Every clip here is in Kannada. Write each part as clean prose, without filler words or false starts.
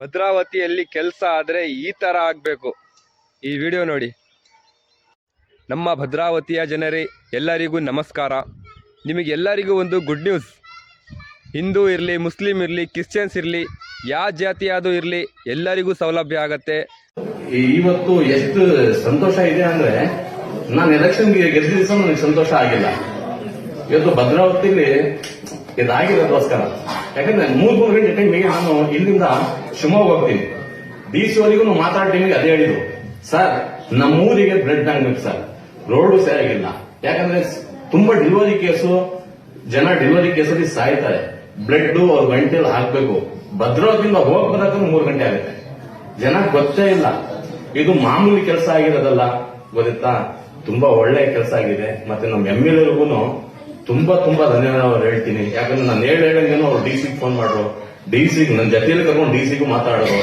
ಭದ್ರಾವತಿಯಲ್ಲಿ ಕೆಲಸ ಆದರೆ ಈ ಥರ ಆಗಬೇಕು. ಈ ವಿಡಿಯೋ ನೋಡಿ. ನಮ್ಮ ಭದ್ರಾವತಿಯ ಜನರೇ ಎಲ್ಲರಿಗೂ ನಮಸ್ಕಾರ. ನಿಮಗೆಲ್ಲರಿಗೂ ಒಂದು ಗುಡ್ ನ್ಯೂಸ್. ಹಿಂದೂ ಇರಲಿ, ಮುಸ್ಲಿಂ ಇರಲಿ, ಕ್ರಿಶ್ಚಿಯನ್ಸ್ ಇರಲಿ, ಯಾವ ಜಾತಿಯಾದರೂ ಇರಲಿ, ಎಲ್ಲರಿಗೂ ಸೌಲಭ್ಯ ಆಗತ್ತೆ. ಇವತ್ತು ಎಷ್ಟು ಸಂತೋಷ ಇದೆ ಅಂದ್ರೆ, ನಾನು ಎಲೆಕ್ಷನ್ಗೆ ಗೆದ್ದ ದಿವಸ ನನಗೆ ಸಂತೋಷ ಆಗಿಲ್ಲ. ಇವತ್ತು ಭದ್ರಾವತಿಯಲ್ಲಿ ಇದಾಗಿರೋದಕ್ಕೋಸ್ಕರ. ಯಾಕಂದ್ರೆ 3 ಗಂಟೆ ಟೈಮಿಗೆ ನಾನು ಇಲ್ಲಿಂದ ಶಿವಮೊಗ್ಗ ಹೋಗ್ತೀನಿ. ಡಿಸಿವರೆಗೂ ಮಾತಾಡೋ ಟೈಮಿಗೆ ಅದೇ ಹೇಳಿದ್ರು, ಸರ್ ನಮ್ಮೂರಿಗೆ ಬ್ಲಡ್ ಬ್ಯಾಂಕ್ ಬೇಕು ಸರ್, ರೋಡು ಸರಿಯಾಗಿಲ್ಲ. ಯಾಕಂದ್ರೆ ತುಂಬಾ ಡೆಲಿವರಿ ಕೇಸು, ಜನ ಡೆಲಿವರಿ ಕೇಸಲ್ಲಿ ಸಾಯ್ತಾರೆ. ಬ್ಲಡ್ ಅವ್ರ ಗಂಟೆಯಲ್ಲಿ ಹಾಕ್ಬೇಕು. ಭದ್ರಾವತಿಯಿಂದ ಹೋಗಿ ಬರೋಕೆ 3 ಗಂಟೆ ಆಗುತ್ತೆ. ಜನ ಗೊತ್ತೇ ಇಲ್ಲ. ಇದು ಮಾಮೂಲಿ ಕೆಲಸ ಆಗಿರೋದಲ್ಲ, ಗೊತ್ತಾ? ತುಂಬಾ ಒಳ್ಳೆ ಕೆಲಸ ಆಗಿದೆ. ಮತ್ತೆ ನಮ್ಮ MLAರಿಗೂ ತುಂಬಾ ಧನ್ಯವಾದ ಹೇಳ್ತೀನಿ. ಯಾಕಂದ್ರೆ ನಾನು ಹೇಳಂಗೇನು ಅವ್ರು ಡಿಸಿಗೆ ಫೋನ್ ಮಾಡ್ರು, ಡಿಸಿಗೆ ನನ್ನ ಜೊತೆಯಲ್ಲಿ ಕರ್ಕೊಂಡು ಡಿಸಿಗೂ ಮಾತಾಡೋರು,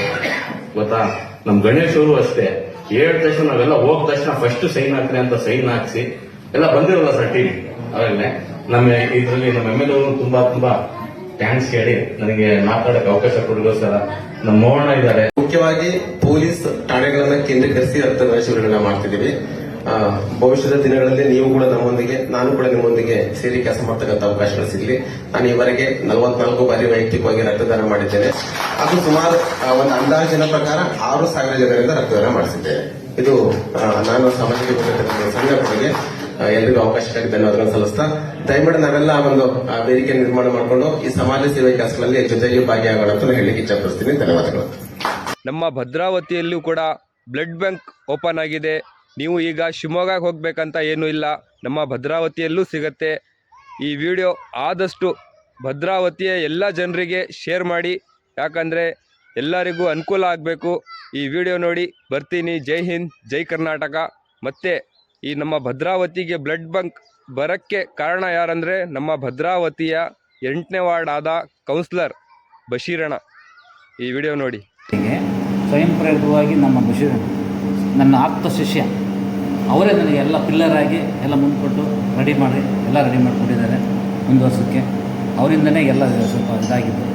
ಗೊತ್ತಾ? ನಮ್ ಗಣೇಶ್ ಅವರು ಅಷ್ಟೇ ಹೇಳಿದ ತಕ್ಷಣ ನಾವೆಲ್ಲ ಹೋದ ತಕ್ಷಣ ಫಸ್ಟ್ ಸೈನ್ ಹಾಕ್ರಿ ಅಂತ ಸೈನ್ ಹಾಕ್ಸಿ ಎಲ್ಲ ಬಂದಿರಲ್ಲ ಸರ್ ಟಿವಿ. ಅವಾಗಲೇ ನಮ್ಮ ಇದರಲ್ಲಿ ನಮ್ಮ MLAರು ತುಂಬಾ ಥ್ಯಾಂಕ್ಸ್ ಹೇಳಿ ನನಗೆ ಮಾತಾಡಕ್ಕೆ ಅವಕಾಶ ಕೊಡೋಸ್ಕರ ನಮ್ಮ ಮೋಹನ ಇದ್ದಾರೆ. ಮುಖ್ಯವಾಗಿ ಪೊಲೀಸ್ ಠಾಣೆಗಳನ್ನ ಕೇಂದ್ರೀಕರಿಸಿ ರಕ್ತದಾನ ಶಿಬಿರಗಳನ್ನ ಮಾಡ್ತಿದ್ದೀವಿ. ಭವಿಷ್ಯದ ದಿನಗಳಲ್ಲಿ ನೀವು ಕೂಡ ನಮ್ಮೊಂದಿಗೆ, ನಾನು ಕೂಡ ನಿಮ್ಮೊಂದಿಗೆ ಸೇರಿ ಕೆಲಸ ಮಾಡ್ತಕ್ಕಂಥ ಅವಕಾಶಗಳು ಸಿಗಲಿ. ನಾನು ಈವರೆಗೆ 44 ಬಾರಿ ವೈಯಕ್ತಿಕವಾಗಿ ರಕ್ತದಾನ ಮಾಡಿದ್ದೇನೆ. ಅದು ಸುಮಾರು ಒಂದು ಅಂದಾಜಿನ ಪ್ರಕಾರ 6,000 ಜನರಿಂದ ರಕ್ತದಾನ ಮಾಡಿಸಿದ್ದೇನೆ. ಇದು ನಾನು ಸಾಮಾಜಿಕ ಸಂಘ ಕೊಡುಗೆ. ಎಲ್ಲರಿಗೂ ಅವಕಾಶಕ್ಕಾಗಿ ಧನ್ಯವಾದಗಳನ್ನು ಸಲ್ಲಿಸ್ತಾ, ದಯಮಾಡಿ ನಾವೆಲ್ಲ ಒಂದು ವೇದಿಕೆ ನಿರ್ಮಾಣ ಮಾಡಿಕೊಂಡು ಈ ಸಮಾಜ ಸೇವೆ ಕೆಲಸಗಳಲ್ಲಿ ಜೊತೆಗೆ ಭಾಗಿಯಾಗೋಣ ಅಂತ ಹೇಳಲಿಕ್ಕೆ ಇಚ್ಛಪಡಿಸ್ತೀನಿ. ಧನ್ಯವಾದಗಳು. ನಮ್ಮ ಭದ್ರಾವತಿಯಲ್ಲೂ ಕೂಡ ಬ್ಲಡ್ ಬ್ಯಾಂಕ್ ಓಪನ್ ಆಗಿದೆ. ನೀವು ಈಗ ಶಿವಮೊಗ್ಗಕ್ಕೆ ಹೋಗ್ಬೇಕಂತ ಏನೂ ಇಲ್ಲ, ನಮ್ಮ ಭದ್ರಾವತಿಯಲ್ಲೂ ಸಿಗತ್ತೆ. ಈ ವಿಡಿಯೋ ಆದಷ್ಟು ಭದ್ರಾವತಿಯ ಎಲ್ಲ ಜನರಿಗೆ ಶೇರ್ ಮಾಡಿ, ಯಾಕಂದರೆ ಎಲ್ಲರಿಗೂ ಅನುಕೂಲ ಆಗಬೇಕು. ಈ ವಿಡಿಯೋ ನೋಡಿ. ಬರ್ತೀನಿ. ಜೈ ಹಿಂದ್, ಜೈ ಕರ್ನಾಟಕ. ಮತ್ತು ಈ ನಮ್ಮ ಭದ್ರಾವತಿಗೆ ಬ್ಲಡ್ ಬ್ಯಾಂಕ್ ಬರೋಕ್ಕೆ ಕಾರಣ ಯಾರಂದರೆ ನಮ್ಮ ಭದ್ರಾವತಿಯ 8ನೇ ವಾರ್ಡ್ ಆದ ಕೌನ್ಸಿಲರ್ ಬಶೀರಣ್ಣ. ಈ ವಿಡಿಯೋ ನೋಡಿ. ಸ್ವಯಂ ಪ್ರೇರಿತವಾಗಿ ನಮ್ಮ ಬಶೀರಣ್ಣ ನನ್ನ ಆಪ್ತ ಶಿಷ್ಯ, ಅವರೇ ನನಗೆ ಎಲ್ಲ ಪಿಲ್ಲರ್ ಆಗಿ ಎಲ್ಲ ಮುಂದ್ಕೊಟ್ಟು ರೆಡಿ ಮಾಡಿಕೊಟ್ಟಿದ್ದಾರೆ. ಮುಂದುವರ್ಸೋಕ್ಕೆ ಅವರಿಂದನೇ ಎಲ್ಲ ಸ್ವಲ್ಪ ಇದಾಗಿದ್ದು.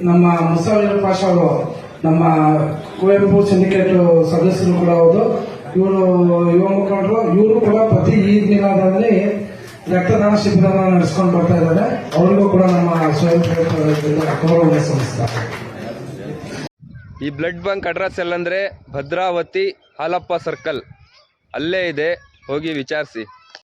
ನಮ್ಮ ಮುಸಾಫಿರ್ ಪಾಷಾ ಅವರು ನಮ್ಮ ಕುವೆಂಪು ಸಿಂಡಿಕೇಟ್ ಸದಸ್ಯರು ಕೂಡ ಹೌದು. ಇವರು ಯುವ ಮುಖಂಡರು. ಇವರು ಕೂಡ ಪ್ರತಿ ಈದ್ ಮಿಲಾದಲ್ಲಿ ರಕ್ತದಾನ ಶಿಬಿರವನ್ನು ನಡೆಸ್ಕೊಂಡು ಬರ್ತಾ ಇದ್ದಾರೆ. ಅವರಿಗೂ ಕೂಡ ನಮ್ಮ ಸ್ವಯಂ ಗೌರವ ಸಲ್ಲಿಸ್ತಾರೆ. ಈ ಬ್ಲಡ್ ಬ್ಯಾಂಕ್ ಅಡ್ರೆಸ್ ಎಲ್ಲಂದರೆ ಭದ್ರಾವತಿ ಹಾಲಪ್ಪ ಸರ್ಕಲ್, ಅಲ್ಲೇ ಇದೆ. ಹೋಗಿ ವಿಚಾರಿಸಿ.